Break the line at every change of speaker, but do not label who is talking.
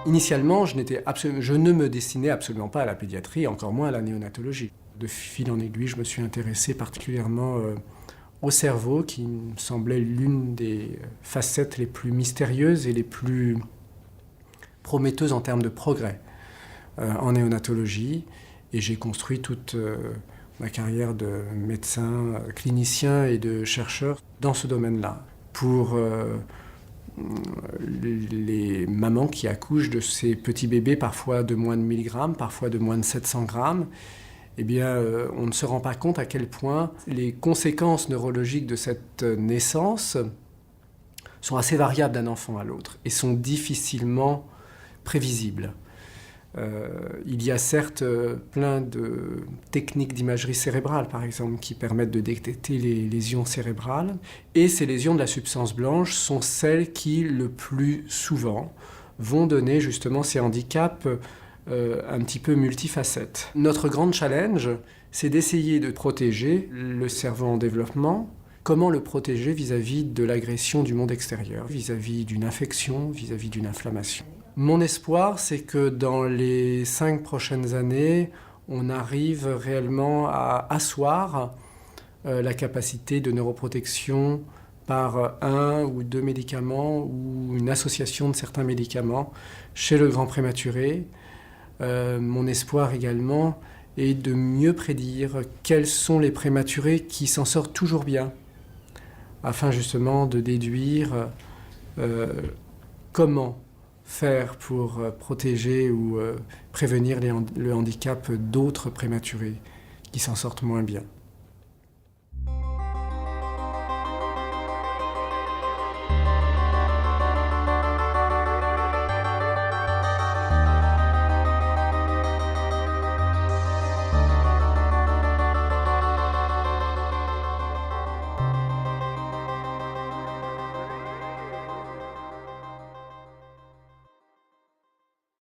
Initialement, je ne me destinais absolument pas à la pédiatrie, encore moins à la néonatologie. De fil en aiguille, je me suis intéressé particulièrement au cerveau, qui me semblait l'une des facettes les plus mystérieuses et les plus prometteuses en termes de progrès en néonatologie. Et j'ai construit toute ma carrière de médecin, clinicien et de chercheur dans ce domaine-là. Pour les mamans qui accouchent de ces petits bébés, parfois de moins de 1000 grammes, parfois de moins de 700 grammes, eh bien, on ne se rend pas compte à quel point les conséquences neurologiques de cette naissance sont assez variables d'un enfant à l'autre et sont difficilement prévisibles. Il y a certes plein de techniques d'imagerie cérébrale, par exemple, qui permettent de détecter les lésions cérébrales. Et ces lésions de la substance blanche sont celles qui, le plus souvent, vont donner justement ces handicaps un petit peu multifacettes. Notre grand challenge, c'est d'essayer de protéger le cerveau en développement. Comment le protéger vis-à-vis de l'agression du monde extérieur, vis-à-vis d'une infection, vis-à-vis d'une inflammation. Mon espoir, c'est que dans les 5 prochaines années, on arrive réellement à asseoir la capacité de neuroprotection par 1 ou 2 médicaments ou une association de certains médicaments chez le grand prématuré. Mon espoir également est de mieux prédire quels sont les prématurés qui s'en sortent toujours bien, afin justement de déduire comment faire pour protéger ou prévenir le handicap d'autres prématurés qui s'en sortent moins bien.